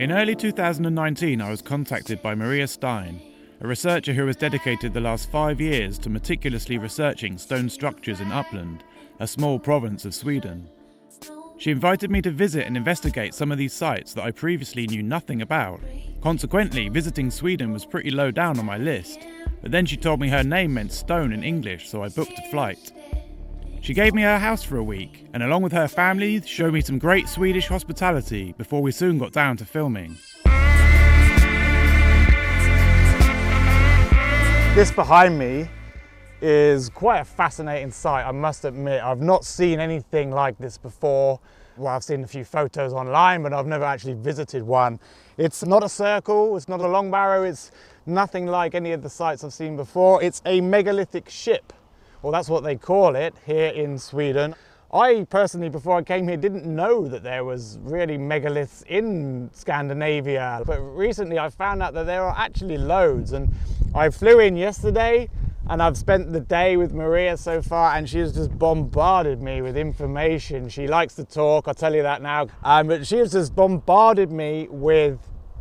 In early 2019, I was contacted by Maria Stehn, a researcher who has dedicated the last 5 years to meticulously researching stone structures in Uppland, a small province of Sweden. She invited me to visit and investigate some of these sites that I previously knew nothing about. Consequently, visiting Sweden was pretty low down on my list, but then she told me her name meant stone in English, so I booked a flight. She gave me her house for a week, and along with her family, showed me some great Swedish hospitality before we soon got down to filming. This behind me is quite a fascinating sight, I must admit. I've not seen anything like this before. Well, I've seen a few photos online, but I've never actually visited one. It's not a circle, it's not a long barrow, it's nothing like any of the sites I've seen before. It's a megalithic ship. Well, that's what they call it here in Sweden. I personally, before I came here, didn't know that there was really megaliths in Scandinavia. But recently I found out that there are actually loads. And I flew in yesterday and I've spent the day with Maria so far, and she has just bombarded me with information. She likes to talk, I'll tell you that now. But she has just bombarded me with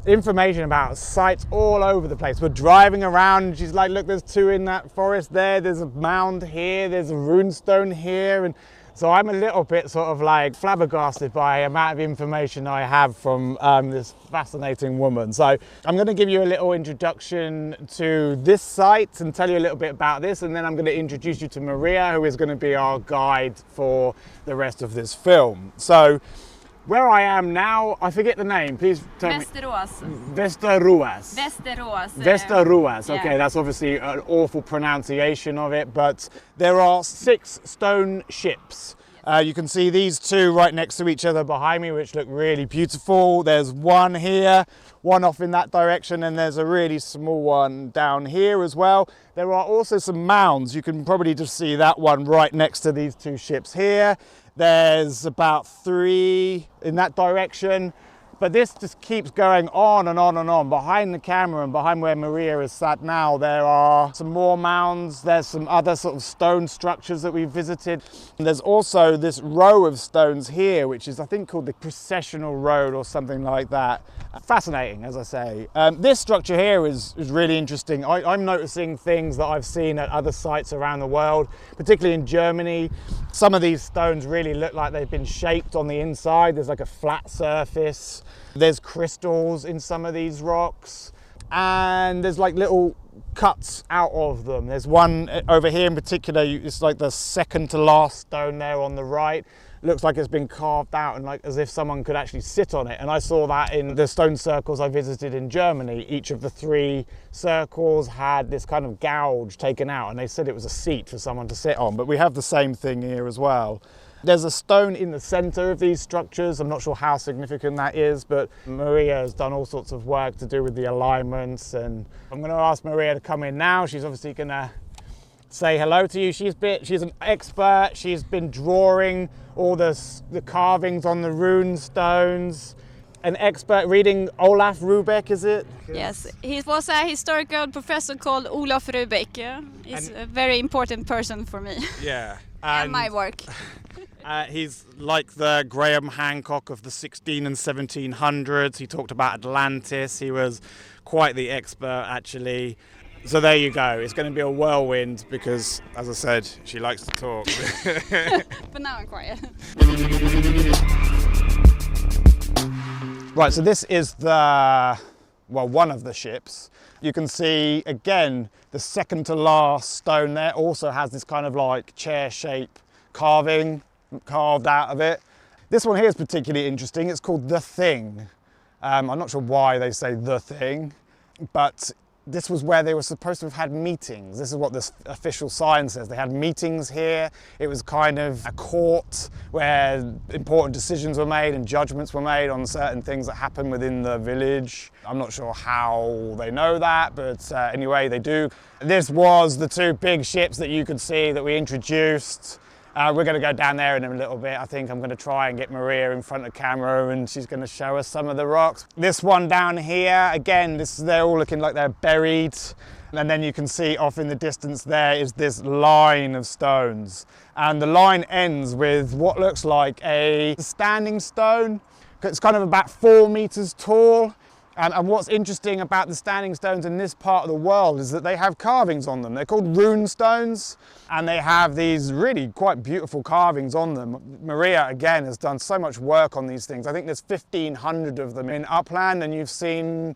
information about sites all over the place. We're driving around and she's like, look, there's two in that forest there, there's a mound here, there's a rune stone here. And so I'm a little bit sort of like flabbergasted by the amount of information I have from this fascinating woman. So I'm going to give you a little introduction to this site and tell you a little bit about this, and then I'm going to introduce you to Maria, who is going to be our guide for the rest of this film. So where I am now, I forget the name, please tell me. Västerås. Västerås, okay, that's obviously an awful pronunciation of it, but there are 6 stone ships. You can see these two right next to each other behind me, which look really beautiful. There's one here, one off in that direction, and there's a really small one down here as well. There are also some mounds. You can probably just see that one right next to these 2 ships here. There's about 3 in that direction, but this just keeps going on and on and on. Behind the camera and behind where Maria is sat now, there are some more mounds. There's some other sort of stone structures that we've visited. And there's also this row of stones here, which is I think called the processional road or something like that. Fascinating, as I say. This structure here is really interesting. I'm noticing things that I've seen at other sites around the world, particularly in Germany. Some of these stones really look like they've been shaped on the inside. There's like a flat surface. There's crystals in some of these rocks, and there's like little cuts out of them. There's one over here in particular, it's like the second to last stone there on the right. Looks like it's been carved out and like as if someone could actually sit on it. And I saw that in the stone circles I visited in Germany. Each of the 3 circles had this kind of gouge taken out, and they said it was a seat for someone to sit on. But we have the same thing here as well. There's a stone in the center of these structures. I'm not sure how significant that is, but Maria has done all sorts of work to do with the alignments. And I'm going to ask Maria to come in now. She's obviously going to say hello to you. She's an expert. She's been drawing all the carvings on the rune stones. An expert reading Olaf Rubek, is it? Yes, he was a historical professor called Olaf Rubek. He's a very important person for me. Yeah. And my work. He's like the Graham Hancock of the 16 and 1700s. He talked about Atlantis. He was quite the expert, actually. So there you go. It's going to be a whirlwind because, as I said, she likes to talk. But now I'm quiet. Right, so this is one of the ships. You can see, again, the second to last stone there also has this kind of like chair shape carving carved out of it. This one here is particularly interesting. It's called The Thing. I'm not sure why they say The Thing, but this was where they were supposed to have had meetings. This is what this official sign says. They had meetings here. It was kind of a court where important decisions were made and judgments were made on certain things that happen within the village. I'm not sure how they know that, but anyway, they do. This was the 2 big ships that you could see that we introduced. We're going to go down there in a little bit. I think I'm going to try and get Maria in front of camera and she's going to show us some of the rocks. This one down here, again, they're all looking like they're buried. And then you can see off in the distance there is this line of stones. And the line ends with what looks like a standing stone, It's kind of about 4 meters tall. And what's interesting about the standing stones in this part of the world is that they have carvings on them. They're called rune stones, and they have these really quite beautiful carvings on them. Maria, again, has done so much work on these things. I think there's 1,500 of them in Uppland, and you've seen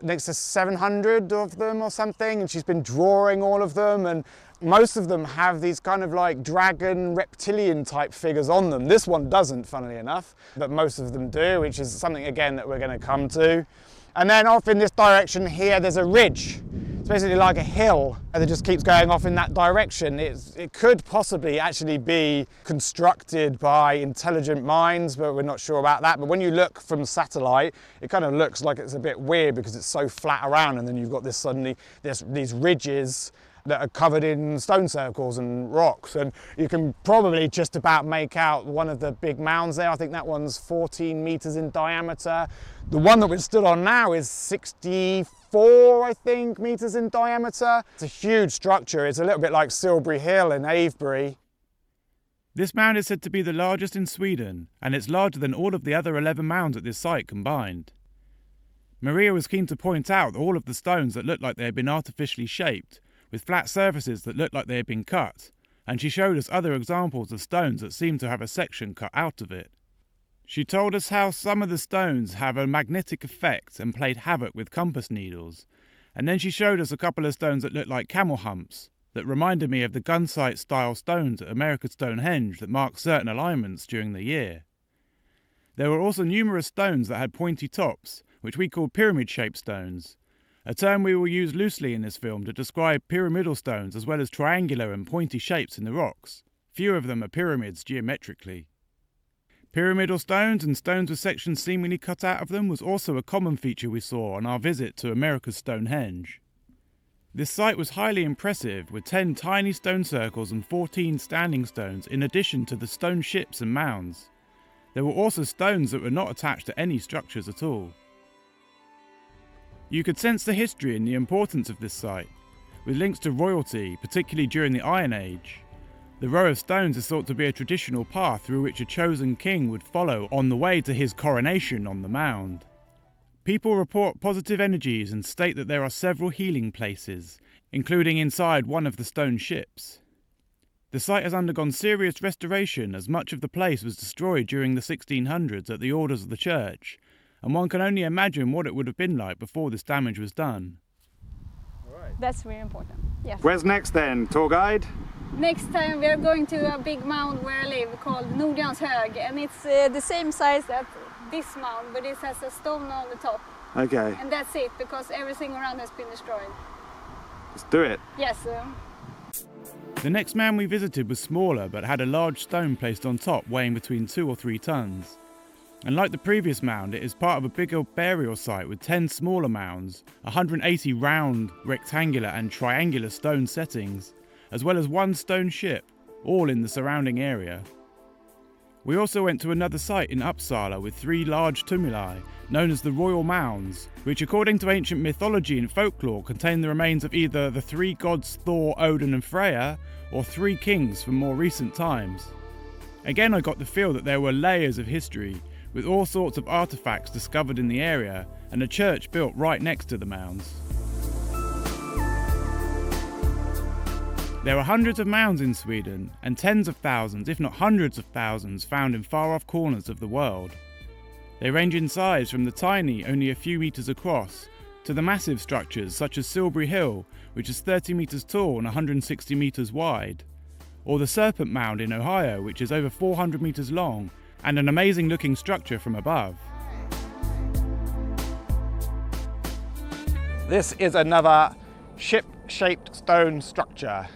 next to 700 of them or something, and she's been drawing all of them, and most of them have these kind of like dragon, reptilian type figures on them. This one doesn't, funnily enough, but most of them do, which is something, again, that we're going to come to. And then off in this direction here, there's a ridge. It's basically like a hill, and it just keeps going off in that direction. It could possibly actually be constructed by intelligent minds, but we're not sure about that. But when you look from satellite, it kind of looks like it's a bit weird because it's so flat around, and then you've got this suddenly these ridges that are covered in stone circles and rocks, and you can probably just about make out one of the big mounds there. I think that one's 14 meters in diameter. The one that we're stood on now is 64, I think, meters in diameter. It's a huge structure. It's a little bit like Silbury Hill in Avebury. This mound is said to be the largest in Sweden, and it's larger than all of the other 11 mounds at this site combined. Maria was keen to point out all of the stones that looked like they had been artificially shaped, with flat surfaces that looked like they had been cut, and she showed us other examples of stones that seemed to have a section cut out of it. She told us how some of the stones have a magnetic effect and played havoc with compass needles, and then she showed us a couple of stones that looked like camel humps, that reminded me of the gunsight style stones at America's Stonehenge that mark certain alignments during the year. There were also numerous stones that had pointy tops, which we called pyramid-shaped stones, a term we will use loosely in this film to describe pyramidal stones as well as triangular and pointy shapes in the rocks. Few of them are pyramids geometrically. Pyramidal stones and stones with sections seemingly cut out of them was also a common feature we saw on our visit to America's Stonehenge. This site was highly impressive, with 10 tiny stone circles and 14 standing stones in addition to the stone ships and mounds. There were also stones that were not attached to any structures at all. You could sense the history and the importance of this site, with links to royalty, particularly during the Iron Age. The row of stones is thought to be a traditional path through which a chosen king would follow on the way to his coronation on the mound. People report positive energies and state that there are several healing places, including inside one of the stone ships. The site has undergone serious restoration, as much of the place was destroyed during the 1600s at the orders of the church, and one can only imagine what it would have been like before this damage was done. That's very important. Yes. Where's next then, tour guide? Next time we are going to a big mound where I live called Nordjanshög, and it's the same size as this mound, but it has a stone on the top. Okay. And that's it, because everything around has been destroyed. Let's do it. Yes. The next mound we visited was smaller but had a large stone placed on top weighing between 2 or 3 tons. And like the previous mound, it is part of a bigger burial site with 10 smaller mounds, 180 round, rectangular and triangular stone settings, as well as 1 stone ship, all in the surrounding area. We also went to another site in Uppsala with 3 large tumuli, known as the Royal Mounds, which according to ancient mythology and folklore contain the remains of either the 3 gods Thor, Odin and Freya, or 3 kings from more recent times. Again, I got the feel that there were layers of history, with all sorts of artefacts discovered in the area and a church built right next to the mounds. There are hundreds of mounds in Sweden, and tens of thousands, if not hundreds of thousands, found in far-off corners of the world. They range in size from the tiny, only a few metres across, to the massive structures such as Silbury Hill, which is 30 metres tall and 160 metres wide, or the Serpent Mound in Ohio, which is over 400 metres long, and an amazing looking structure from above. This is another ship-shaped stone structure.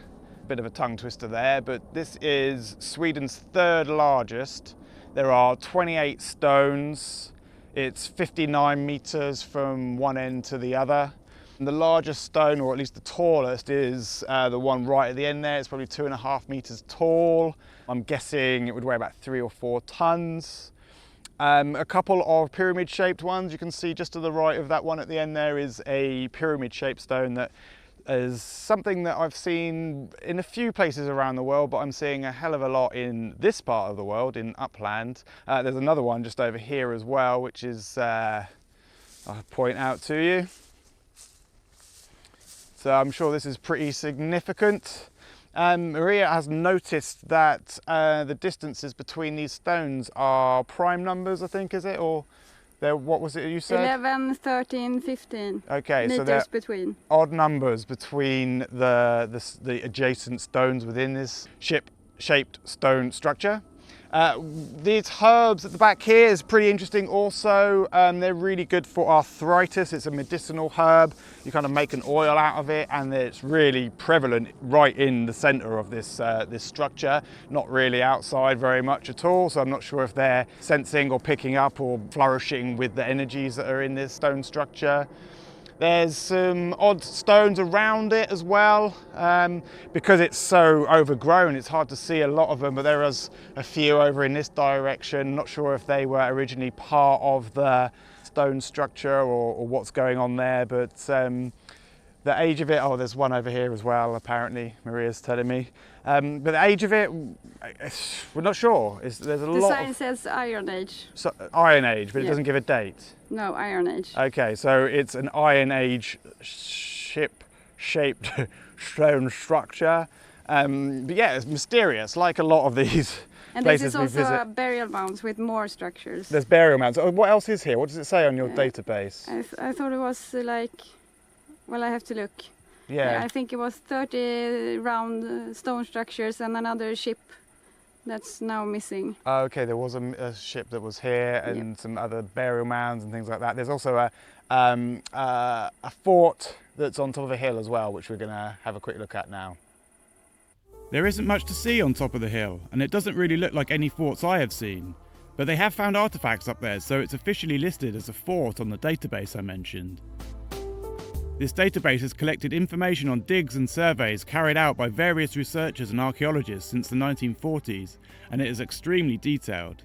Bit of a tongue twister there, but this is Sweden's 3rd largest. There are 28 stones. It's 59 meters from one end to the other. And the largest stone, or at least the tallest, is the one right at the end there. It's probably 2.5 meters tall. I'm guessing it would weigh about 3 or 4 tons. A couple of pyramid-shaped ones. You can see just to the right of that one at the end there is a pyramid-shaped stone that is something that I've seen in a few places around the world, but I'm seeing a hell of a lot in this part of the world, in Uppland. There's another one just over here as well, which is, I'll point out to you. So I'm sure this is pretty significant. Maria has noticed that the distances between these stones are prime numbers, I think, is it? Or what was it you said? 11, 13, 15 okay, meters so they're between. Odd numbers between the adjacent stones within this ship-shaped stone structure. These herbs at the back here is pretty interesting also. They're really good for arthritis. It's a medicinal herb. You kind of make an oil out of it, and it's really prevalent right in the center of this this structure, not really outside very much at all. So I'm not sure if they're sensing or picking up or flourishing with the energies that are in this stone structure. There's some odd stones around it as well. Because it's so overgrown, it's hard to see a lot of them, but there is a few over in this direction. Not sure if they were originally part of the stone structure or what's going on there, but the age of it, oh, there's one over here as well, apparently, Maria's telling me. But the age of it, we're not sure. There's a lot. The sign says Iron Age. So, Iron Age, but it Yeah. doesn't give a date. No, Iron Age. Okay, so it's an Iron Age ship-shaped stone structure. But yeah, it's mysterious, like a lot of these And this places is we also visit. a burial mounds with more structures. There's burial mounds. Oh, what else is here? What does it say on your database? I thought it was like, well, I have to look. Yeah. I think it was 30 round stone structures and another ship that's now missing. Okay, there was a ship that was here and some other burial mounds and things like that. There's also a fort that's on top of a hill as well, which we're going to have a quick look at now. There isn't much to see on top of the hill, and it doesn't really look like any forts I have seen. But they have found artifacts up there, so it's officially listed as a fort on the database I mentioned. This database has collected information on digs and surveys carried out by various researchers and archaeologists since the 1940s, and it is extremely detailed.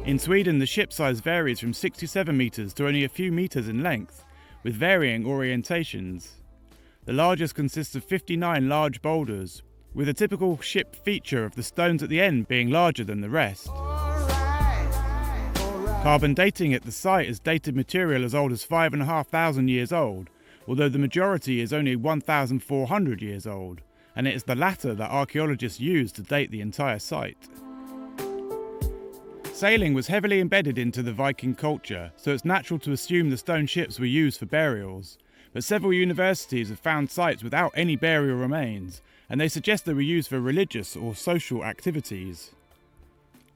In Sweden, the ship size varies from 67 metres to only a few metres in length, with varying orientations. The largest consists of 59 large boulders, with a typical ship feature of the stones at the end being larger than the rest. Carbon dating at the site has dated material as old as 5,500 years old, although the majority is only 1,400 years old, and it is the latter that archaeologists use to date the entire site. Sailing was heavily embedded into the Viking culture, so it's natural to assume the stone ships were used for burials, but several universities have found sites without any burial remains, and they suggest they were used for religious or social activities.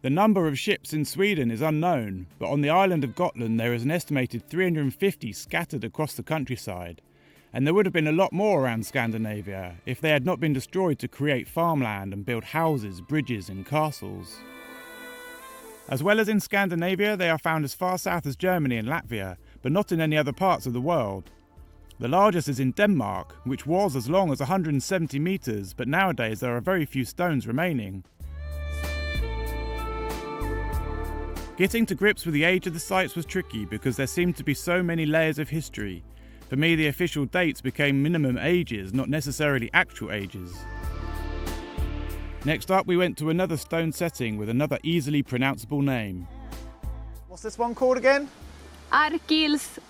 The number of ships in Sweden is unknown, but on the island of Gotland there is an estimated 350 scattered across the countryside, and there would have been a lot more around Scandinavia if they had not been destroyed to create farmland and build houses, bridges and castles. As well as in Scandinavia, they are found as far south as Germany and Latvia, but not in any other parts of the world. The largest is in Denmark, which was as long as 170 metres, but nowadays there are very few stones remaining. Getting to grips with the age of the sites was tricky because there seemed to be so many layers of history. For me, the official dates became minimum ages, not necessarily actual ages. Next up, we went to another stone setting with another easily pronounceable name. What's this one called again? Arkils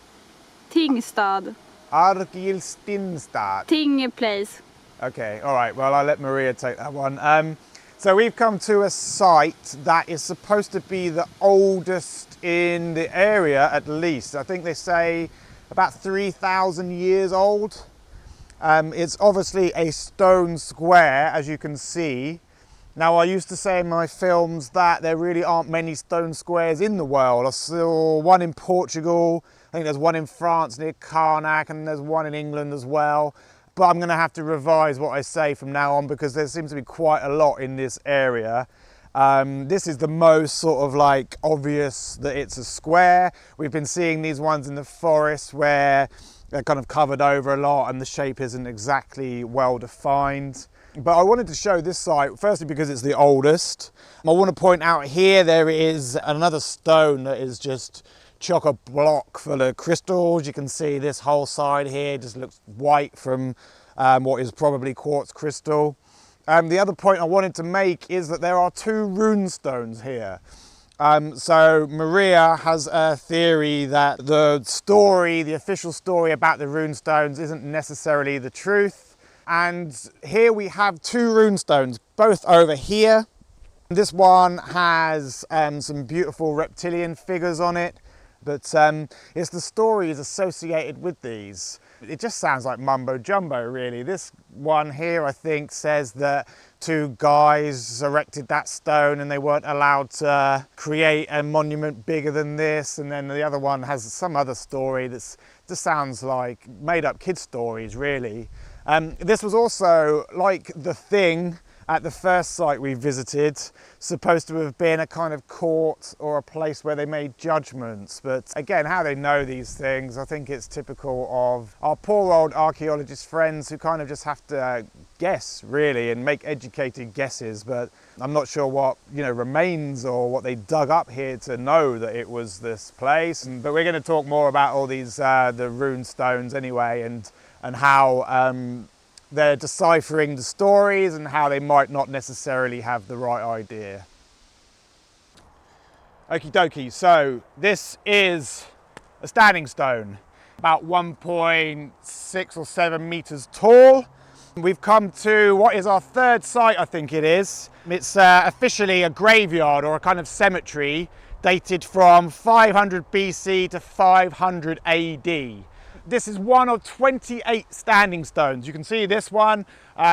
Tingstad. Arkils Tingstad. Ting place. Okay, all right, well, I'll let Maria take that one. So we've come to a site that is supposed to be the oldest in the area, at least. I think they say about 3,000 years old. It's obviously a stone square, as you can see. Now, I used to say in my films that there really aren't many stone squares in the world. I saw one in Portugal, I think there's one in France near Karnak, and there's one in England as well. But I'm going to have to revise what I say from now on because there seems to be quite a lot in this area. This is the most sort of like obvious that it's a square. We've been seeing these ones in the forest where they're kind of covered over a lot and the shape isn't exactly well defined. But I wanted to show this site, firstly because it's the oldest. I want to point out here there is another stone that is just chock-a-block full of crystals. You can see this whole side here just looks white from what is probably quartz crystal. The other point I wanted to make is that there are 2 rune stones here. So Maria has a theory that the official story about the rune stones isn't necessarily the truth. And here we have 2 rune stones, both over here. This one has some beautiful reptilian figures on it, but it's the stories associated with these. It just sounds like mumbo jumbo, really. This one here, I think, says that 2 guys erected that stone and they weren't allowed to create a monument bigger than this. And then the other one has some other story that just sounds like made up kid stories, really. This was also, like the thing at the first site we visited, supposed to have been a kind of court or a place where they made judgments. But again, how they know these things, I think it's typical of our poor old archaeologist friends who kind of just have to guess, really, and make educated guesses. But I'm not sure what, remains or what they dug up here to know that it was this place. But we're going to talk more about all these, the rune stones anyway, and how they're deciphering the stories and how they might not necessarily have the right idea. Okie dokie, so this is a standing stone, about 1.6 or 7 meters tall. We've come to what is our 3rd site, I think it is. It's officially a graveyard or a kind of cemetery dated from 500 BC to 500 AD. This is one of 28 standing stones. You can see this one.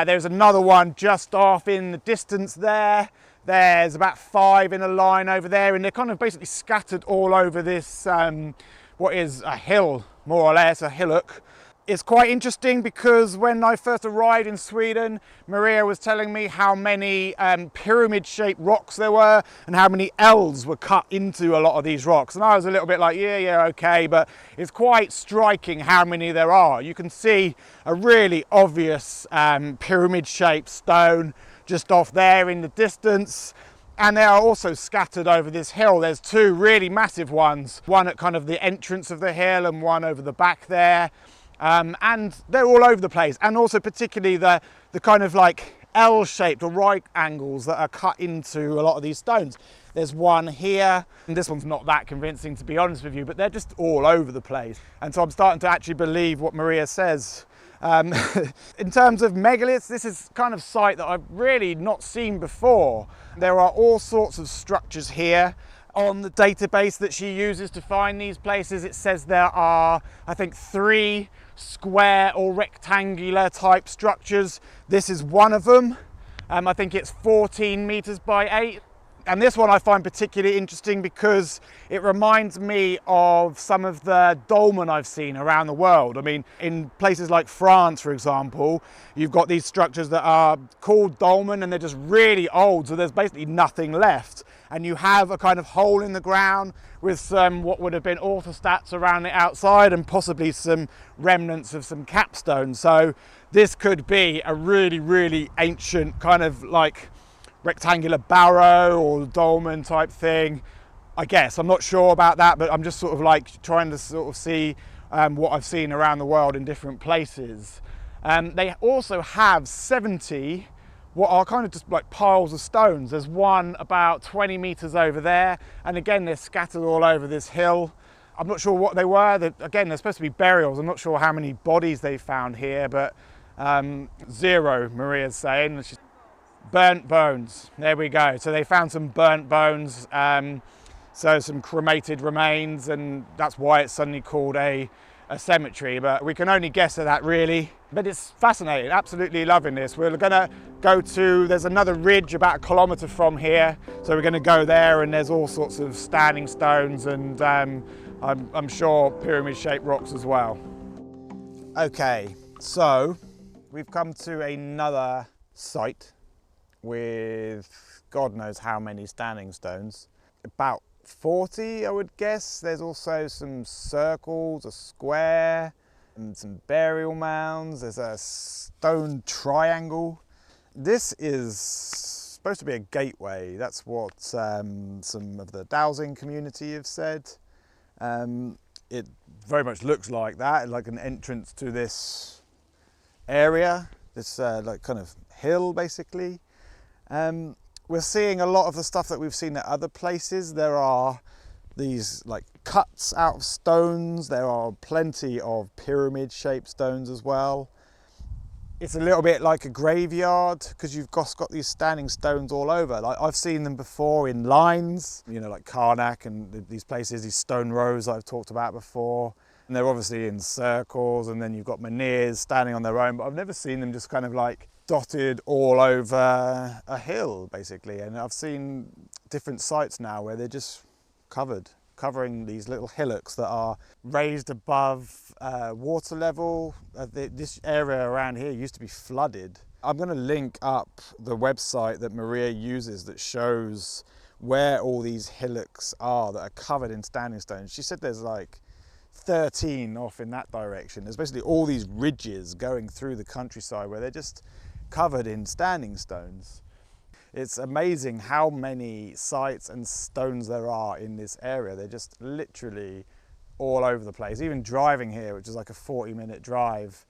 There's another one just off in the distance there. There's about 5 in a line over there, and they're kind of basically scattered all over this, what is a hill, more or less, a hillock. It's quite interesting because when I first arrived in Sweden, Maria was telling me how many pyramid-shaped rocks there were and how many L's were cut into a lot of these rocks. And I was a little bit like, yeah, okay, but it's quite striking how many there are. You can see a really obvious pyramid-shaped stone just off there in the distance. And they are also scattered over this hill. There's 2 really massive ones, one at kind of the entrance of the hill and one over the back there. And they're all over the place, and also particularly the kind of like L-shaped or right angles that are cut into a lot of these stones. There's one here, and this one's not that convincing, to be honest with you, but they're just all over the place. And so I'm starting to actually believe what Maria says. In terms of megaliths, this is kind of site that I've really not seen before. There are all sorts of structures here. On the database that she uses to find these places, it says there are, I think, 3 square or rectangular type structures. This is one of them. I think it's 14 meters by 8. And this one I find particularly interesting because it reminds me of some of the dolmen I've seen around the world. I mean, in places like France, for example, you've got these structures that are called dolmen and they're just really old, so there's basically nothing left. And you have a kind of hole in the ground with some what would have been orthostats around the outside and possibly some remnants of some capstone. So this could be a really, really ancient kind of like rectangular barrow or dolmen type thing, I guess. I'm not sure about that, but I'm just sort of like trying to sort of see what I've seen around the world in different places. They also have 70 what are kind of just like piles of stones. There's one about 20 meters over there, and again they're scattered all over this hill. I'm not sure what they were. Again, they're supposed to be burials. I'm not sure how many bodies they found here, but 0, Maria's saying. Burnt bones, there we go. So they found some burnt bones, so some cremated remains, and that's why it's suddenly called a cemetery, but we can only guess at that, really. But it's fascinating, absolutely loving this. We're gonna go to, there's another ridge about 1 kilometer from here, so we're gonna go there, and there's all sorts of standing stones and I'm sure pyramid-shaped rocks as well. Okay, so we've come to another site with God knows how many standing stones. About 40, I would guess. There's also some circles, a square, and some burial mounds. There's a stone triangle. This is supposed to be a gateway. That's what some of the dowsing community have said. It very much looks like that, like an entrance to this area, this like kind of hill basically. We're seeing a lot of the stuff that we've seen at other places. There are these like cuts out of stones. There are plenty of pyramid shaped stones as well. It's a little bit like a graveyard because you've got these standing stones all over. Like I've seen them before in lines, you know, like Karnak and these places, these stone rows I've talked about before. And they're obviously in circles, and then you've got menhirs standing on their own, but I've never seen them just kind of like dotted all over a hill basically. And I've seen different sites now where they're just covering these little hillocks that are raised above water level. This area around here used to be flooded. I'm going to link up the website that Maria uses that shows where all these hillocks are that are covered in standing stones. She said there's like 13 off in that direction. There's basically all these ridges going through the countryside where they're just covered in standing stones. It's amazing how many sites and stones there are in this area. They're just literally all over the place. Even driving here, which is like a 40-minute drive,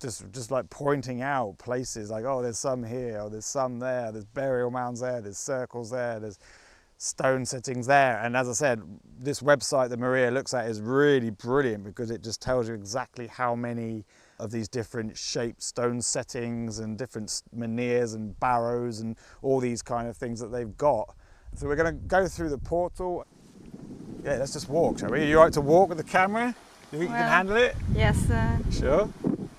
just like pointing out places like, oh, there's some here, or there's some there, there's burial mounds there, there's circles there, there's stone settings there. And as I said, this website that Maria looks at is really brilliant because it just tells you exactly how many of these different shaped stone settings and different menhirs and barrows and all these kind of things that they've got. So we're going to go through the portal. Yeah, let's just walk, shall we? Are you all right to walk with the camera? Do you think you can handle it? Yes. Sure.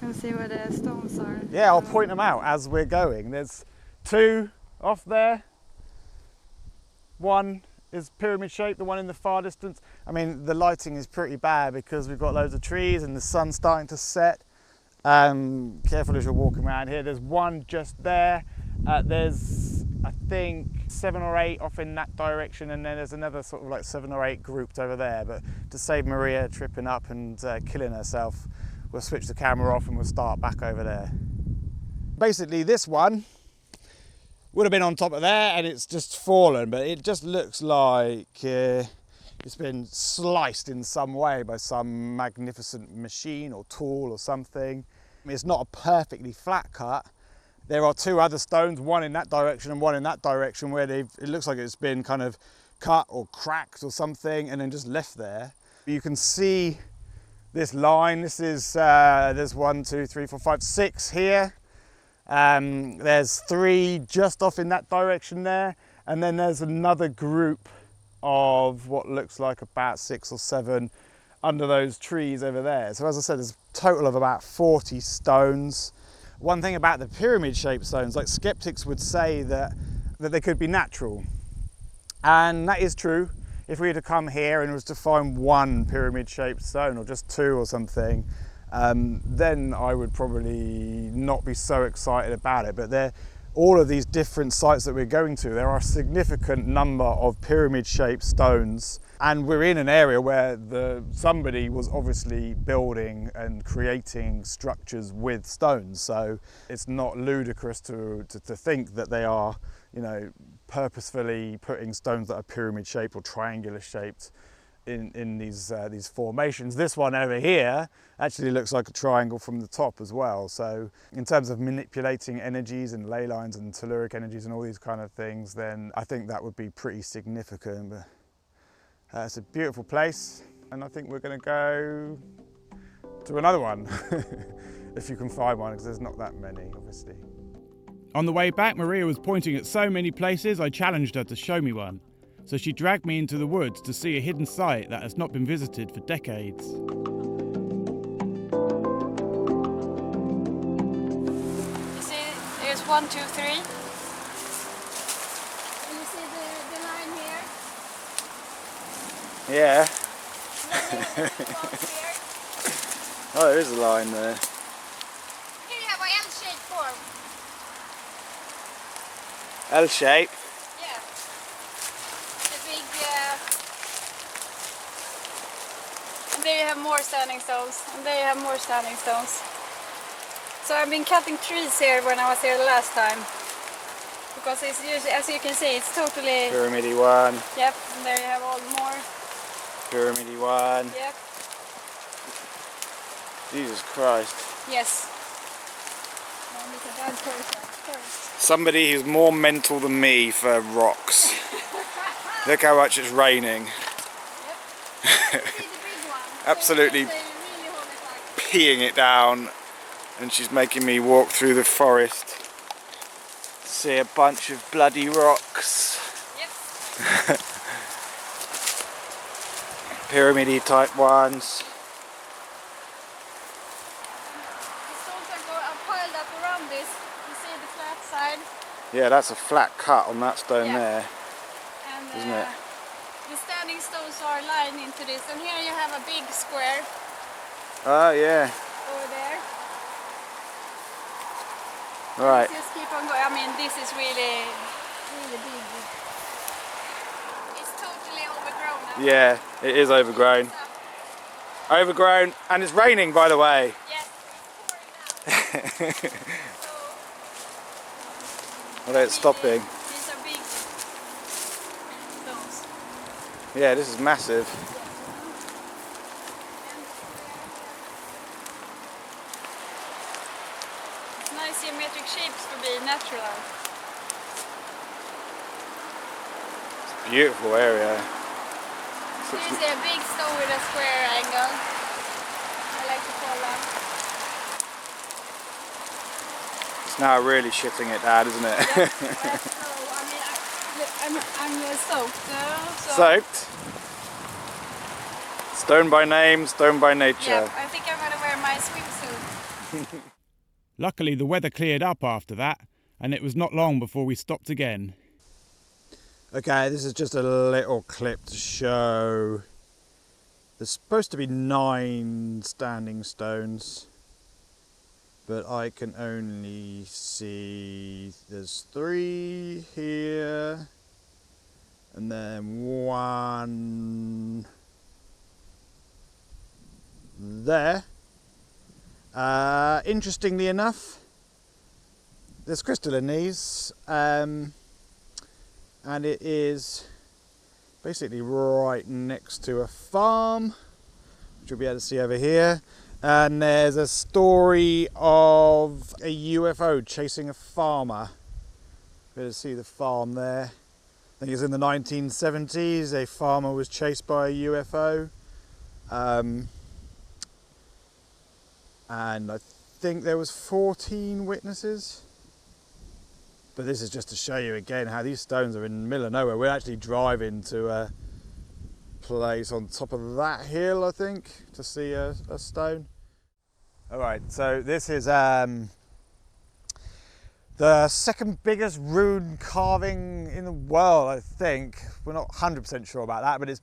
We'll see where the stones are. Yeah, I'll point them out as we're going. There's two off there. One is pyramid shaped, the one in the far distance. I mean, the lighting is pretty bad because we've got loads of trees and the sun's starting to set. Careful as you're walking around here. There's one just there. There's, I think, 7 or 8 off in that direction, and then there's another sort of like 7 or 8 grouped over there. But to save Maria tripping up and killing herself, we'll switch the camera off and we'll start back over there. Basically, this one would have been on top of there and it's just fallen, but it just looks like it's been sliced in some way by some magnificent machine or tool or something. It's not a perfectly flat cut. There are 2 other stones, one in that direction and one in that direction, where it looks like it's been kind of cut or cracked or something and then just left there. You can see this line. This is, there's 1, 2, 3, 4, 5, 6 here. There's 3 just off in that direction there, and then there's another group of what looks like about 6 or 7 under those trees over there. So as I said, there's a total of about 40 stones. One thing about the pyramid shaped stones, like skeptics would say that they could be natural, and that is true. If we were to come here and was to find 1 pyramid shaped stone or just 2 or something, then I would probably not be so excited about it. But all of these different sites that we're going to, there are a significant number of pyramid shaped stones, and we're in an area where somebody was obviously building and creating structures with stones. So it's not ludicrous to think that they are, you know, purposefully putting stones that are pyramid shaped or triangular shaped in these formations. This one over here actually looks like a triangle from the top as well. So in terms of manipulating energies and ley lines and telluric energies and all these kind of things, then I think that would be pretty significant. But it's a beautiful place, and I think we're going to go to another one if you can find one, because there's not that many, obviously. On the way back, Maria was pointing at so many places I challenged her to show me one. So she dragged me into the woods to see a hidden site that has not been visited for decades. You see, there's 1, 2, 3. And you see the line here? Yeah. Here. Oh, there is a line there. Here you have an L-shaped form. L-shape. Yeah. The big... And there you have more standing stones. And there you have more standing stones. So I've been cutting trees here when I was here the last time. Because it's usually, as you can see, it's totally... Pyramidy one. Yep, and there you have all more. Pyramidy one. Yep. Jesus Christ. Yes. And it's a bad person first. Somebody who's more mental than me for rocks. Look how much it's raining. Yep. See the big one. Absolutely So really hold it like peeing it down, and she's making me walk through the forest. See a bunch of bloody rocks. Yep. Pyramidy type ones. The stones are piled up around this. You see the flat side? Yeah, that's a flat cut on that stone Yeah. there, And isn't it? the standing stones are lined into this. And here you have a big square Oh yeah. over there. Right. Just keep on going. I mean, this is really, really big. It's totally overgrown now. Yeah, it is overgrown. Overgrown, and it's raining, by the way. Yes, it's pouring down. So, Although it's stopping. these are big stones. Yeah, this is massive. It's nice geometric shapes to be natural. Beautiful area. So you see a big stone with a square angle. I like to call that. It's now really shitting it down, isn't it? Yeah, so, I mean, I'm soaked now. So. Soaked. Stone by name, stone by nature. Yeah, I think I'm gonna wear my swimsuit. Luckily, the weather cleared up after that, and it was not long before we stopped again. Okay, this is just a little clip to show. There's supposed to be 9 standing stones, but I can only see there's 3 here, and then 1 there. Interestingly enough, there's crystal in these. And it is basically right next to a farm, which you'll be able to see over here. And there's a story of a UFO chasing a farmer. Be able to see the farm there. I think it's in the 1970s. A farmer was chased by a UFO. And I think there was 14 witnesses. But this is just to show you again how these stones are in the middle of nowhere. We're actually driving to a place on top of that hill, I think, to see a stone. All right, so this is the second biggest rune carving in the world, I think. We're not 100% sure about that, but it's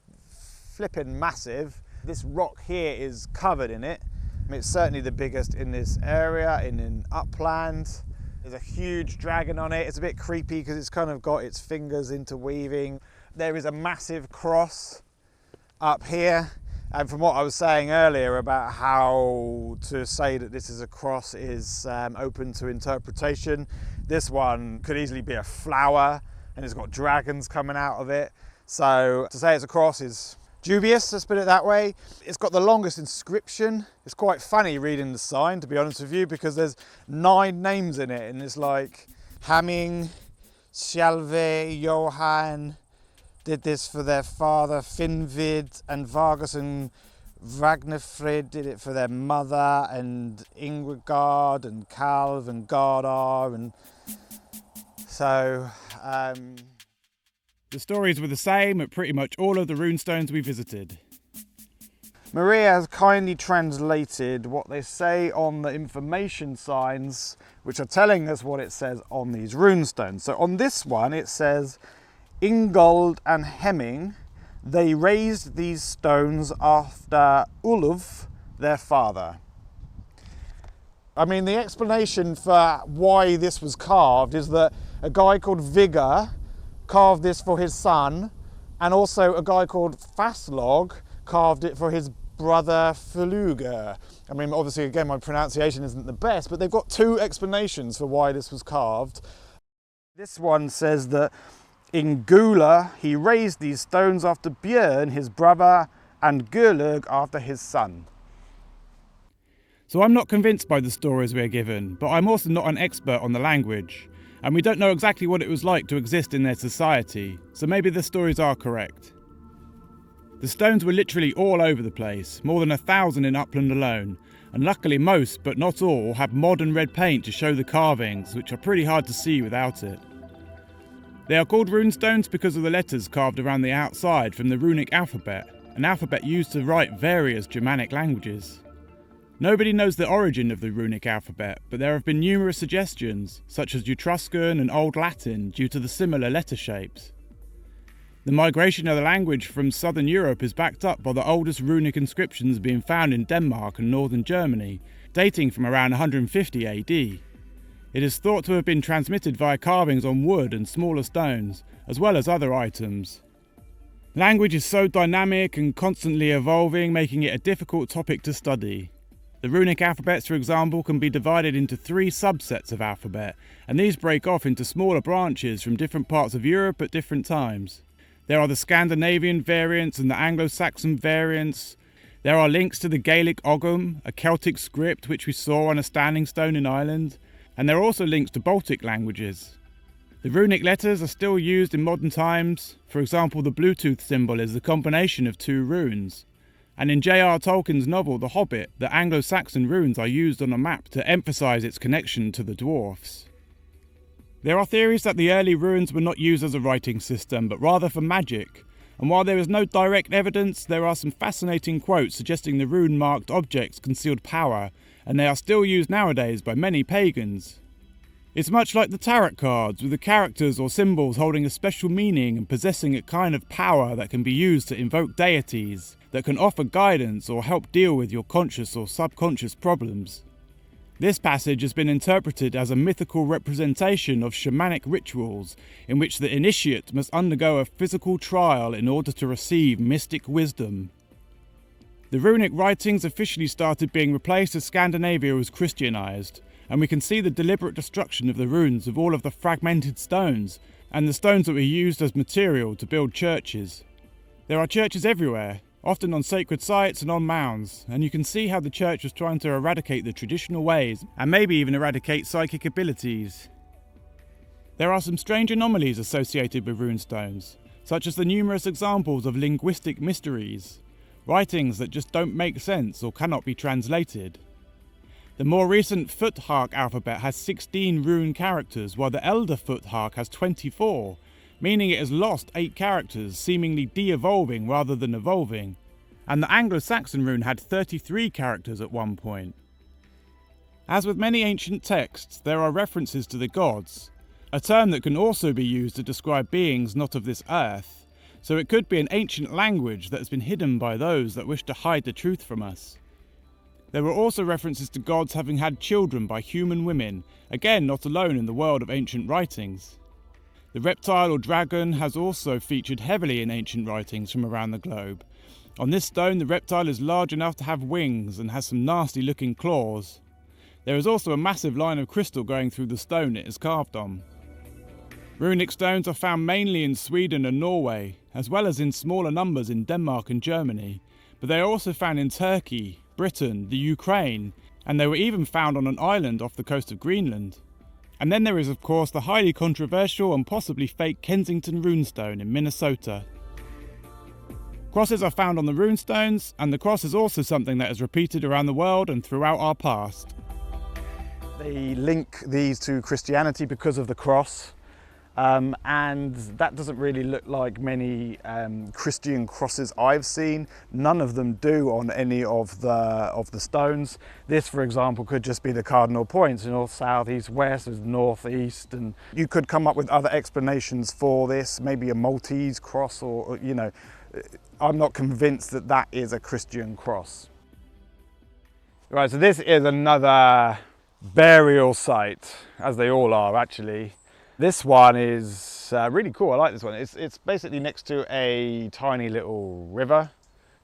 flipping massive. This rock here is covered in it. I mean, it's certainly the biggest in this area, in Uppland. There's a huge dragon on it. It's a bit creepy because it's kind of got its fingers interweaving. There is a massive cross up here. And from what I was saying earlier about how to say that this is a cross is open to interpretation, this one could easily be a flower and it's got dragons coming out of it. So to say it's a cross is dubious, let's put it that way. It's got the longest inscription. It's quite funny reading the sign, to be honest with you, because there's 9 names in it, and it's like Hamming, Sjalve, Johan did this for their father Finnvid, and Vargas and Ragnarfrid did it for their mother, and Ingregard and Calv and Gardar, and so The stories were the same at pretty much all of the runestones we visited. Maria has kindly translated what they say on the information signs, which are telling us what it says on these runestones. So on this one it says, Ingold and Hemming, they raised these stones after Ulf, their father. I mean, the explanation for why this was carved is that a guy called Vigga carved this for his son, and also a guy called Faslog carved it for his brother Feluga. I mean, obviously, again, my pronunciation isn't the best, but they've got 2 explanations for why this was carved. This one says that in Gula, he raised these stones after Björn, his brother, and Gurlug after his son. So I'm not convinced by the stories we're given, but I'm also not an expert on the language, and we don't know exactly what it was like to exist in their society, so maybe the stories are correct. The stones were literally all over the place, more than 1,000 in Uppland alone, and luckily most, but not all, have modern red paint to show the carvings, which are pretty hard to see without it. They are called rune stones because of the letters carved around the outside from the runic alphabet, an alphabet used to write various Germanic languages. Nobody knows the origin of the runic alphabet, but there have been numerous suggestions, such as Etruscan and Old Latin, due to the similar letter shapes. The migration of the language from southern Europe is backed up by the oldest runic inscriptions being found in Denmark and northern Germany, dating from around 150 AD. It is thought to have been transmitted via carvings on wood and smaller stones, as well as other items. Language is so dynamic and constantly evolving, making it a difficult topic to study. The runic alphabets, for example, can be divided into 3 subsets of alphabet, and these break off into smaller branches from different parts of Europe at different times. There are the Scandinavian variants and the Anglo-Saxon variants. There are links to the Gaelic Ogham, a Celtic script which we saw on a standing stone in Ireland, and there are also links to Baltic languages. The runic letters are still used in modern times. For example, the Bluetooth symbol is the combination of 2 runes. And in J.R. Tolkien's novel The Hobbit, the Anglo-Saxon runes are used on a map to emphasise its connection to the dwarfs. There are theories that the early runes were not used as a writing system, but rather for magic, and while there is no direct evidence, there are some fascinating quotes suggesting the rune-marked objects concealed power, and they are still used nowadays by many pagans. It's much like the tarot cards, with the characters or symbols holding a special meaning and possessing a kind of power that can be used to invoke deities, that can offer guidance or help deal with your conscious or subconscious problems. This passage has been interpreted as a mythical representation of shamanic rituals in which the initiate must undergo a physical trial in order to receive mystic wisdom. The runic writings officially started being replaced as Scandinavia was Christianized, and we can see the deliberate destruction of the runes of all of the fragmented stones, and the stones that were used as material to build churches. There are churches everywhere, often on sacred sites and on mounds, and you can see how the church was trying to eradicate the traditional ways, and maybe even eradicate psychic abilities. There are some strange anomalies associated with runestones, such as the numerous examples of linguistic mysteries, writings that just don't make sense or cannot be translated. The more recent Futhark alphabet has 16 rune characters, while the elder Futhark has 24, meaning it has lost 8 characters, seemingly de-evolving rather than evolving, and the Anglo-Saxon rune had 33 characters at one point. As with many ancient texts, there are references to the gods, a term that can also be used to describe beings not of this earth, so it could be an ancient language that has been hidden by those that wish to hide the truth from us. There were also references to gods having had children by human women, again not alone in the world of ancient writings. The reptile or dragon has also featured heavily in ancient writings from around the globe. On this stone, the reptile is large enough to have wings and has some nasty looking claws. There is also a massive line of crystal going through the stone it is carved on. Runic stones are found mainly in Sweden and Norway, as well as in smaller numbers in Denmark and Germany, but they are also found in Turkey, Britain, the Ukraine, and they were even found on an island off the coast of Greenland. And then there is of course the highly controversial and possibly fake Kensington runestone in Minnesota. Crosses are found on the runestones, and the cross is also something that is repeated around the world and throughout our past. They link these to Christianity because of the cross. And that doesn't really look like many Christian crosses I've seen. None of them do on any of the stones. This, for example, could just be the cardinal points, north, south, east, west, north, east, and you could come up with other explanations for this, maybe a Maltese cross, or you know, I'm not convinced that that is a Christian cross. Right, so this is another burial site, as they all are actually. This one is really cool. I like this one. It's basically next to a tiny little river,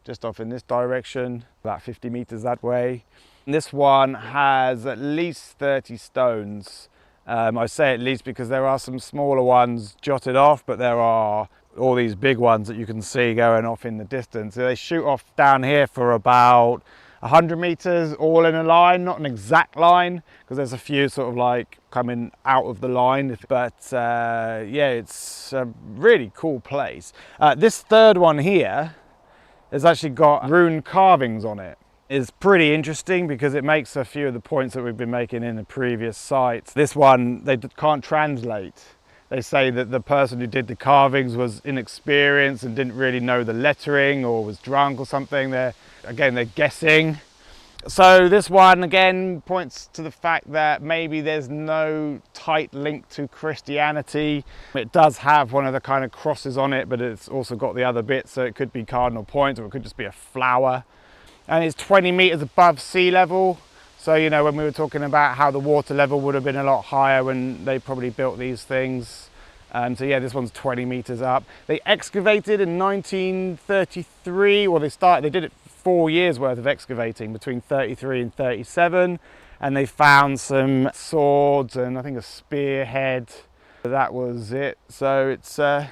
just off in this direction, about 50 meters that way. And this one has at least 30 stones. I say at least because there are some smaller ones jotted off, but there are all these big ones that you can see going off in the distance. They shoot off down here for about 100 meters, all in a line, not an exact line, because there's a few sort of like coming out of the line. But yeah, it's a really cool place. This third one here has actually got rune carvings on it. It's pretty interesting because it makes a few of the points that we've been making in the previous sites. This one, they can't translate. They say that the person who did the carvings was inexperienced and didn't really know the lettering, or was drunk or something. They're guessing. So this one again points to the fact that maybe there's no tight link to Christianity. It does have one of the kind of crosses on it, but it's also got the other bits, so it could be cardinal points, or it could just be a flower. And it's 20 meters above sea level. So, you know, when we were talking about how the water level would have been a lot higher when they probably built these things. So yeah, this one's 20 meters up. They excavated in 1933, well they did it 4 years worth of excavating between 33 and 37. And they found some swords and I think a spearhead. That was it. So it's a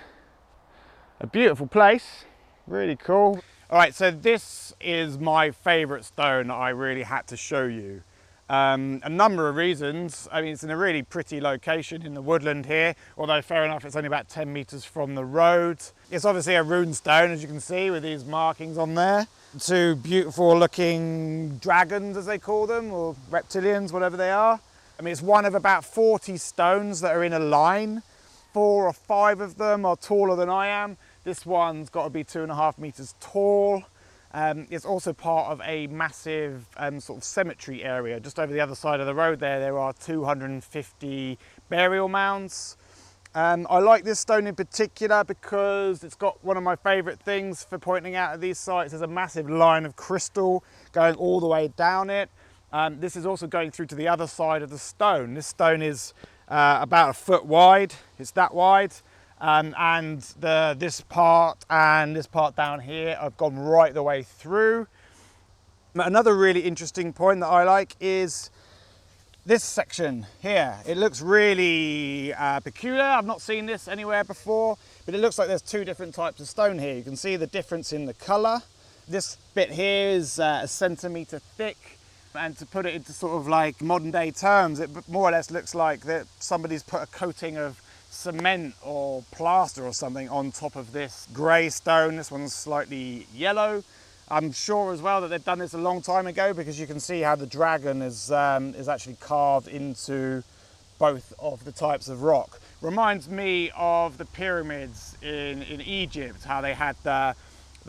beautiful place, really cool. All right, so this is my favorite stone that I really had to show you. A number of reasons. I mean, it's in a really pretty location in the woodland here, although fair enough, it's only about 10 meters from the road. It's obviously a rune stone, as you can see, with these markings on there. Two beautiful looking dragons, as they call them, or reptilians, whatever they are. I mean, it's one of about 40 stones that are in a line. 4 or 5 of them are taller than I am. This one's got to be 2.5 meters tall. It's also part of a massive sort of cemetery area. Just over the other side of the road there are 250 burial mounds. I like this stone in particular because it's got one of my favorite things for pointing out at these sites. There's a massive line of crystal going all the way down it. This is also going through to the other side of the stone. This stone is about 1 foot wide. It's that wide. And this part and this part down here have gone right the way through. Another really interesting point that I like is this section here. It looks really peculiar. I've not seen this anywhere before, but it looks like there's 2 different types of stone here. You can see the difference in the color. This bit here is a centimeter thick. And to put it into sort of like modern day terms, it more or less looks like that somebody's put a coating of cement or plaster or something on top of this grey stone. This one's slightly yellow. I'm sure as well that they've done this a long time ago, because you can see how the dragon is actually carved into both of the types of rock. Reminds me of the pyramids in Egypt, how they had the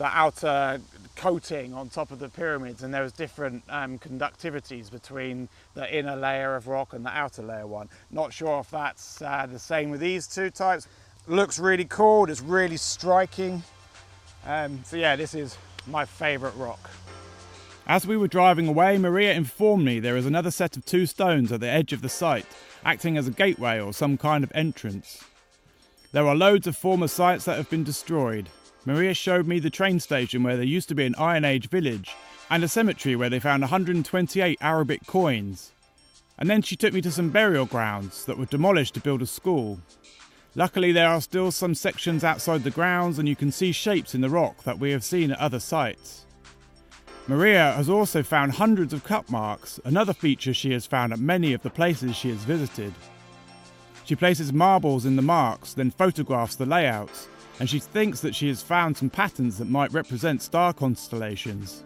outer coating on top of the pyramids, and there was different conductivities between the inner layer of rock and the outer layer one. Not sure if that's the same with these 2 types. Looks really cool, it's really striking. So yeah, this is my favourite rock. As we were driving away, Maria informed me there is another set of 2 stones at the edge of the site, acting as a gateway or some kind of entrance. There are loads of former sites that have been destroyed. Maria showed me the train station where there used to be an Iron Age village, and a cemetery where they found 128 Arabic coins. And then she took me to some burial grounds that were demolished to build a school. Luckily there are still some sections outside the grounds, and you can see shapes in the rock that we have seen at other sites. Maria has also found hundreds of cut marks, another feature she has found at many of the places she has visited. She places marbles in the marks, then photographs the layouts, and she thinks that she has found some patterns that might represent star constellations.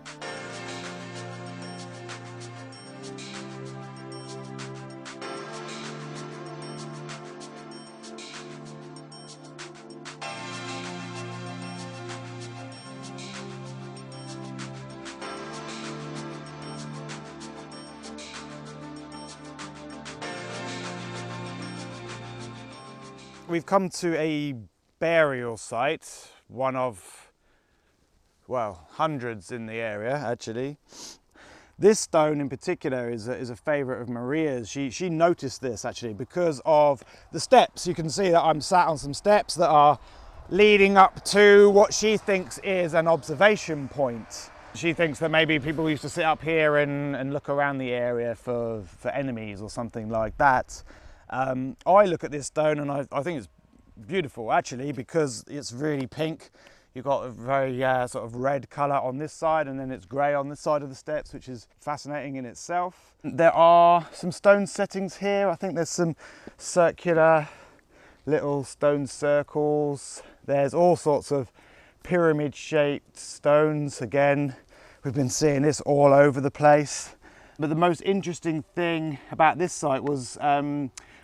We've come to a burial site, one of, well, hundreds in the area actually. This stone in particular is a favourite of Maria's. She noticed this actually because of the steps. You can see that I'm sat on some steps that are leading up to what she thinks is an observation point. She thinks that maybe people used to sit up here and look around the area for enemies or something like that. I look at this stone and I think it's beautiful actually, because it's really pink. You've got a very sort of red colour on this side, and then it's grey on this side of the steps, which is fascinating in itself. There are some stone settings here. I think there's some circular little stone circles. There's all sorts of pyramid shaped stones. Again, we've been seeing this all over the place. But the most interesting thing about this site was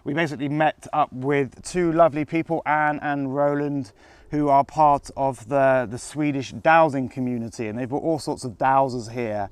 we basically met up with two lovely people, Anne and Roland, who are part of the Swedish dowsing community, and they've got all sorts of dowsers here.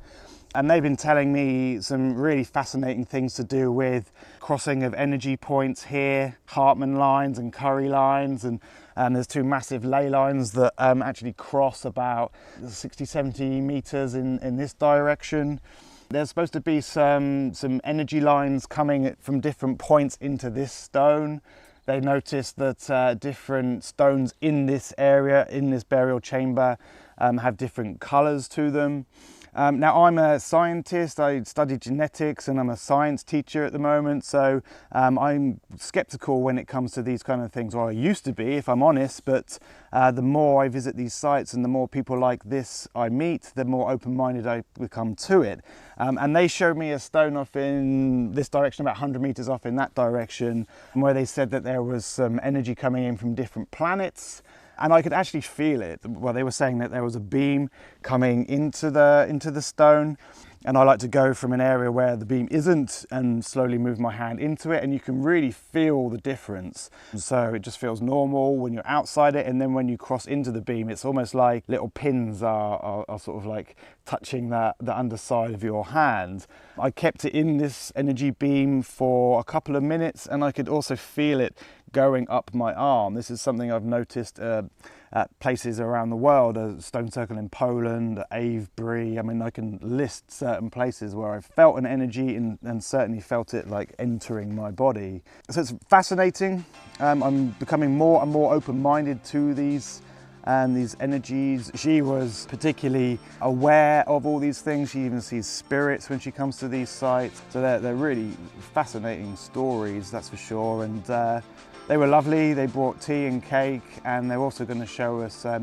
And they've been telling me some really fascinating things to do with crossing of energy points here, Hartmann lines and Curry lines, and there's two massive ley lines that actually cross about 60, 70 meters in this direction. There's supposed to be some energy lines coming from different points into this stone. They noticed that different stones in this area, in this burial chamber, have different colours to them. Now, I'm a scientist. I study genetics and I'm a science teacher at the moment, so I'm skeptical when it comes to these kind of things, or I used to be, if I'm honest, but the more I visit these sites and the more people like this I meet, the more open-minded I become to it. And they showed me a stone off in this direction, about 100 meters off in that direction, where they said that there was some energy coming in from different planets. And I could actually feel it. Well, they were saying that there was a beam coming into the stone, and I like to go from an area where the beam isn't and slowly move my hand into it, and you can really feel the difference. So it just feels normal when you're outside it, and then when you cross into the beam, it's almost like little pins are sort of like touching the underside of your hand. I kept it in this energy beam for a couple of minutes, and I could also feel it going up my arm. This is something I've noticed at places around the world, a stone circle in Poland, Avebury. I mean, I can list certain places where I've felt an energy and certainly felt it like entering my body. So it's fascinating. I'm becoming more and more open-minded to these energies. She was particularly aware of all these things. She even sees spirits when she comes to these sites. So they're really fascinating stories, that's for sure. And they were lovely. They brought tea and cake, and they're also going to show us a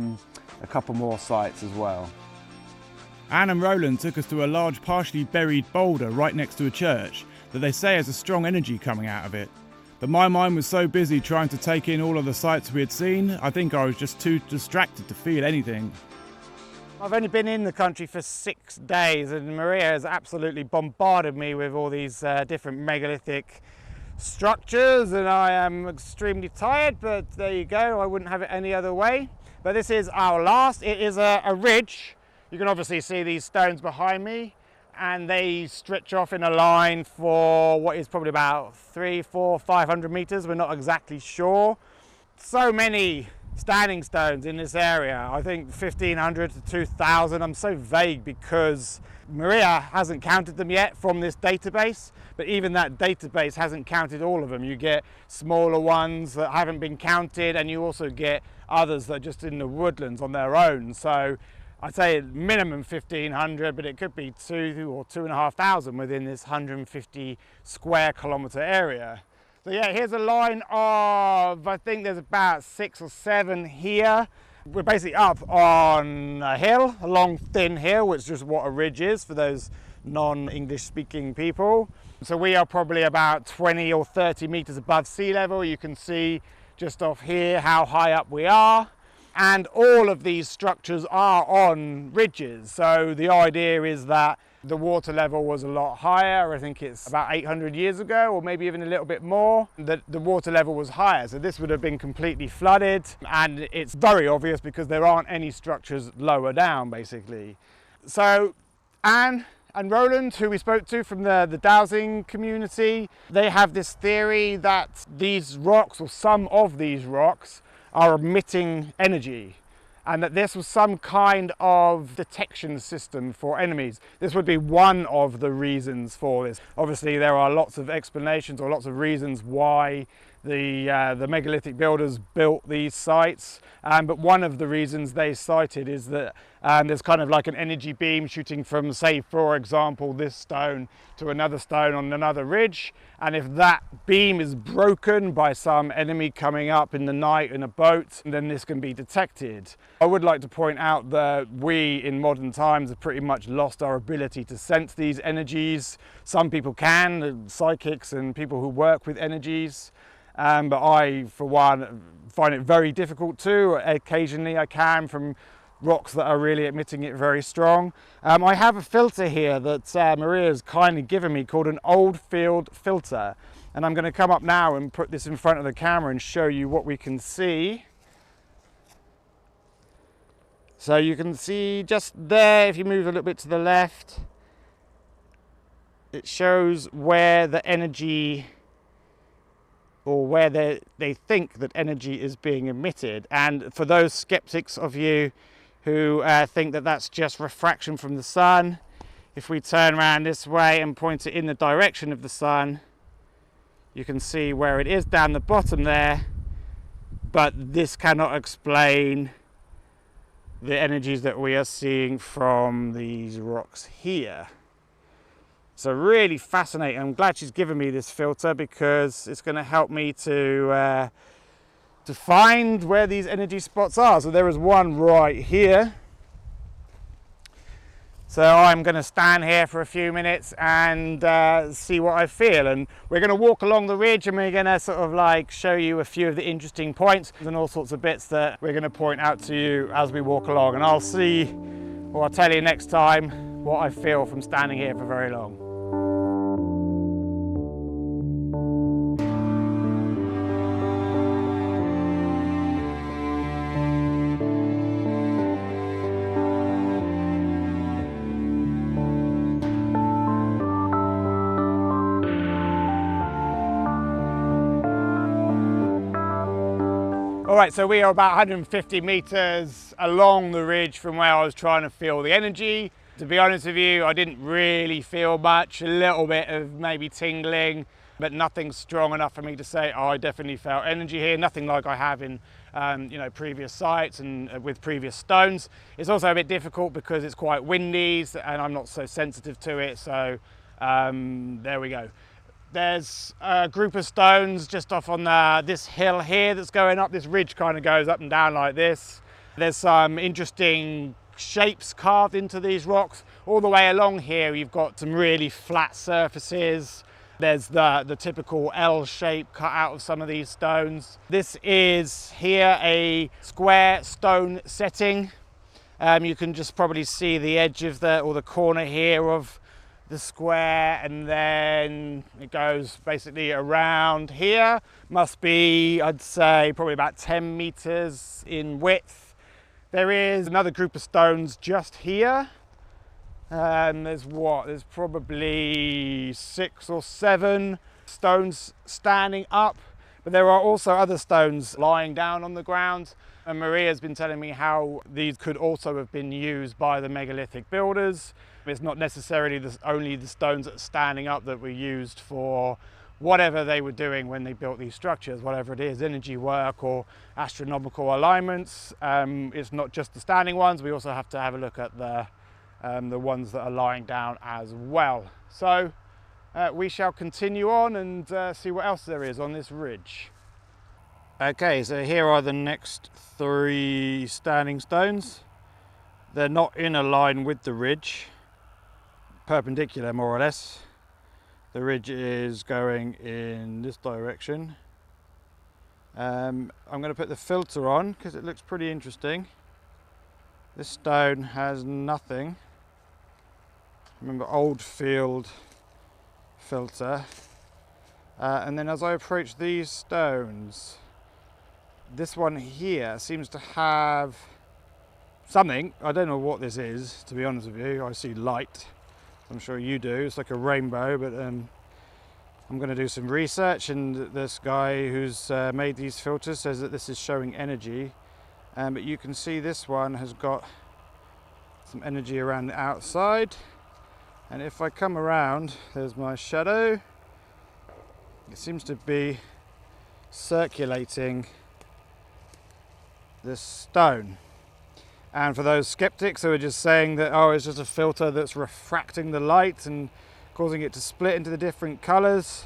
couple more sites as well. Anne and Roland took us to a large partially buried boulder right next to a church that they say has a strong energy coming out of it. But my mind was so busy trying to take in all of the sights we had seen, I think I was just too distracted to feel anything. I've only been in the country for 6 days, and Maria has absolutely bombarded me with all these different megalithic structures, and I am extremely tired, but there you go. I wouldn't have it any other way. But this is our last. It is a ridge. You can obviously see these stones behind me, and they stretch off in a line for what is probably about 300, 400, 500 meters. We're not exactly sure. So many standing stones in this area. I think 1,500 to 2,000. I'm so vague because Maria hasn't counted them yet from this database, but even that database hasn't counted all of them. You get smaller ones that haven't been counted, and you also get others that are just in the woodlands on their own. So I'd say minimum 1,500, but it could be 2,000 or 2,500 within this 150 square kilometre area. So yeah, here's a line of, I think there's about 6 or 7 here. We're basically up on a hill, a long thin hill, which is just what a ridge is for those non-English speaking people. So we are probably about 20 or 30 meters above sea level. You can see just off here how high up we are. And all of these structures are on ridges. So the idea is that the water level was a lot higher. I think it's about 800 years ago, or maybe even a little bit more, that the water level was higher. So this would have been completely flooded. And it's very obvious because there aren't any structures lower down, basically. So Anne and Roland, who we spoke to from the dowsing community, they have this theory that these rocks, or some of these rocks, are emitting energy, and that this was some kind of detection system for enemies. This would be one of the reasons for this. Obviously there are lots of explanations or lots of reasons why the megalithic builders built these sites, but one of the reasons they cited is that there's kind of like an energy beam shooting from, say, for example, this stone to another stone on another ridge, and if that beam is broken by some enemy coming up in the night in a boat, then this can be detected. I would like to point out that we in modern times have pretty much lost our ability to sense these energies. Some people can, psychics and people who work with energies, but I, for one, find it very difficult to. Occasionally I can, from rocks that are really emitting it very strong. I have a filter here that Maria's kindly given me called an Oldfield filter, and I'm going to come up now and put this in front of the camera and show you what we can see. So you can see just there, if you move a little bit to the left, it shows where the energy, or where they think that energy is being emitted. And for those skeptics of you who think that that's just refraction from the sun, if we turn around this way and point it in the direction of the sun, you can see where it is down the bottom there, but this cannot explain the energies that we are seeing from these rocks here. So really fascinating. I'm glad she's given me this filter, because it's going to help me to find where these energy spots are. So there is one right here. So I'm going to stand here for a few minutes and see what I feel. And we're going to walk along the ridge, and we're going to sort of like show you a few of the interesting points and all sorts of bits that we're going to point out to you as we walk along. And I'll tell you next time what I feel from standing here for very long. Alright, so we are about 150 meters along the ridge from where I was trying to feel the energy. To be honest with you, I didn't really feel much, a little bit of maybe tingling, but nothing strong enough for me to say, oh, I definitely felt energy here. Nothing like I have in previous sites and with previous stones. It's also a bit difficult because it's quite windy and I'm not so sensitive to it, so there we go. There's a group of stones just off on this hill here that's going up. This ridge kind of goes up and down like this. There's some interesting shapes carved into these rocks. All the way along here you've got some really flat surfaces. There's the typical L shape cut out of some of these stones. This is here a square stone setting. You can just probably see the edge of the corner here of the square, and then it goes basically around here. Must be, I'd say, probably about 10 meters in width. There is another group of stones just here. There's probably 6 or 7 stones standing up, but there are also other stones lying down on the ground. And Maria's been telling me how these could also have been used by the megalithic builders. It's not necessarily only the stones that are standing up that were used for whatever they were doing when they built these structures, whatever it is, energy work or astronomical alignments. It's not just the standing ones, we also have to have a look at the ones that are lying down as well. So we shall continue on and see what else there is on this ridge. Okay, so here are the next 3 standing stones. They're not in a line with the ridge, perpendicular more or less. The ridge is going in this direction. I'm going to put the filter on because it looks pretty interesting. This stone has nothing. Remember, Oldfield filter. And then as I approach these stones, this one here seems to have something. I don't know what this is, to be honest with you. I see light. I'm sure you do. It's like a rainbow, but I'm going to do some research, and this guy who's made these filters says that this is showing energy. But you can see this one has got some energy around the outside. And if I come around, there's my shadow. It seems to be circulating the stone. And for those skeptics who are just saying that, oh, it's just a filter that's refracting the light and causing it to split into the different colours,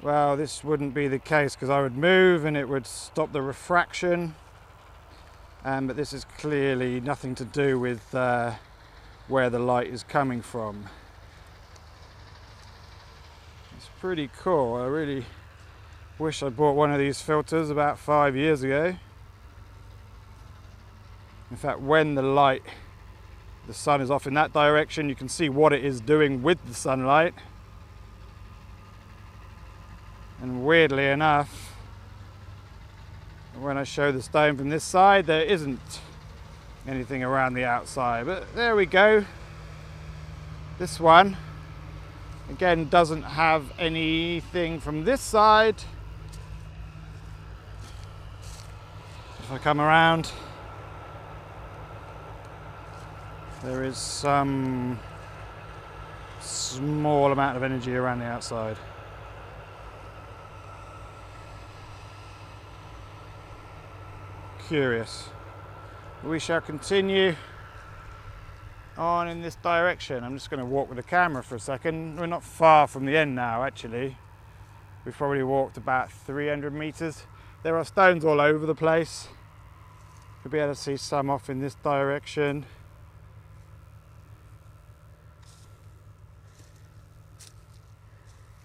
well, this wouldn't be the case, because I would move and it would stop the refraction. But this is clearly nothing to do with where the light is coming from. It's pretty cool. I really wish I bought one of these filters about 5 years ago. In fact, when the sun is off in that direction, you can see what it is doing with the sunlight. And weirdly enough, when I show the stone from this side, there isn't anything around the outside. But there we go. This one, again, doesn't have anything from this side. If I come around, there is some small amount of energy around the outside. Curious. We shall continue on in this direction. I'm just going to walk with the camera for a second. We're not far from the end now, actually. We've probably walked about 300 meters. There are stones all over the place. You'll be able to see some off in this direction.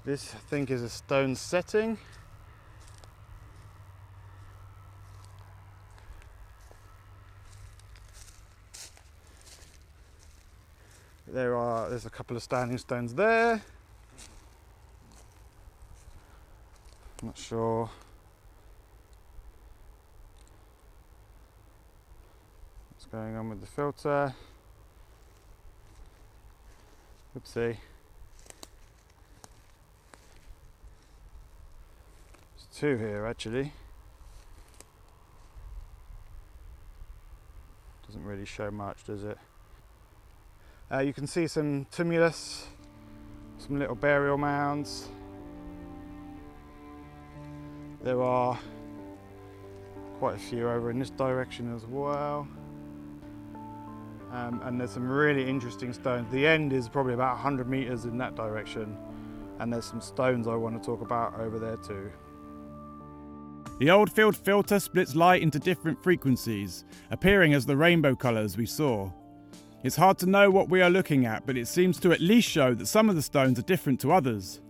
This, I think, is a stone setting. There's a couple of standing stones there. I'm not sure. What's going on with the filter? Oopsie. Two here actually. Doesn't really show much, does it? You can see some tumulus, some little burial mounds. There are quite a few over in this direction as well. And there's some really interesting stones. The end is probably about 100 meters in that direction, and there's some stones I want to talk about over there too. The Oldfield filter splits light into different frequencies, appearing as the rainbow colours we saw. It's hard to know what we are looking at, but it seems to at least show that some of the stones are different to others.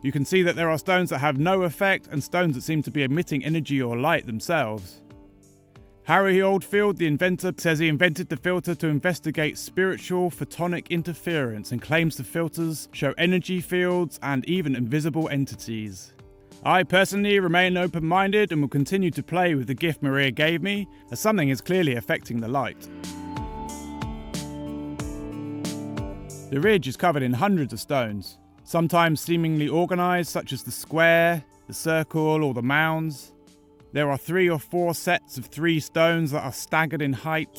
You can see that there are stones that have no effect and stones that seem to be emitting energy or light themselves. Harry Oldfield, the inventor, says he invented the filter to investigate spiritual photonic interference and claims the filters show energy fields and even invisible entities. I personally remain open-minded and will continue to play with the gift Maria gave me, as something is clearly affecting the light. The ridge is covered in hundreds of stones, sometimes seemingly organised, such as the square, the circle or the mounds. There are 3 or 4 sets of 3 stones that are staggered in height.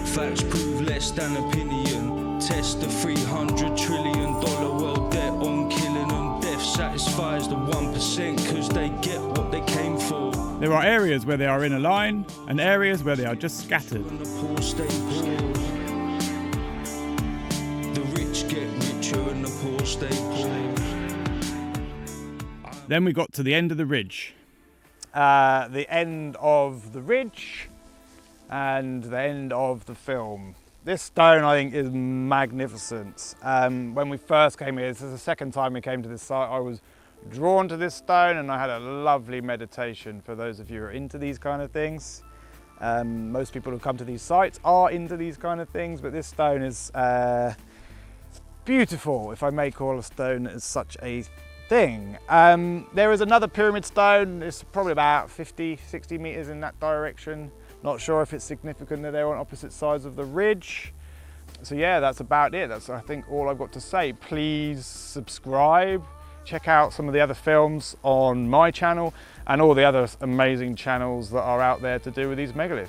Facts prove less than opinion. Test the $300 trillion world debt on killing and death satisfies the 1% cause they get what they came for. There are areas where they are in a line and areas where they are just scattered. And the poor stay poor. The rich get richer and the poor stay poor. Then we got to the end of the ridge. The end of the ridge and the end of the film. This stone, I think, is magnificent. When we first came here, this is the second time we came to this site, I was drawn to this stone and I had a lovely meditation. For those of you who are into these kind of things, most people who come to these sites are into these kind of things, but this stone is beautiful, if I may call a stone as such a thing. There is another pyramid stone. It's probably about 50, 60 meters in that direction. Not sure if it's significant that they're on opposite sides of the ridge. So yeah, that's about it. That's, I think, all I've got to say. Please subscribe. Check out some of the other films on my channel and all the other amazing channels that are out there to do with these megaliths.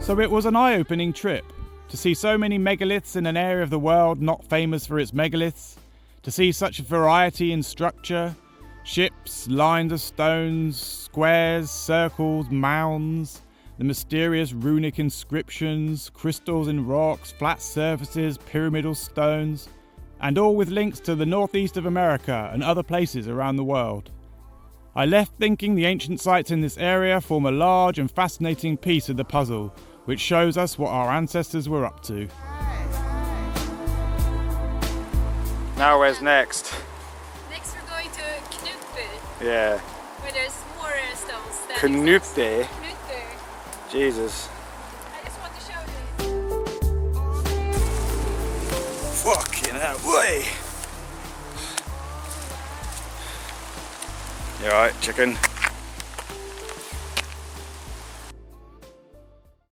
So it was an eye-opening trip to see so many megaliths in an area of the world not famous for its megaliths, to see such a variety in structure, Ships, lines of stones, squares, circles, mounds, the mysterious runic inscriptions, crystals in rocks, flat surfaces, pyramidal stones, and all with links to the northeast of America and other places around the world. I left thinking the ancient sites in this area form a large and fascinating piece of the puzzle, which shows us what our ancestors were up to. Now where's next? Next we're going to Knutby, Yeah. where there's more stones. Knutby? Knutby. Jesus. I just want to show you. Fucking hell, way. You alright, chicken?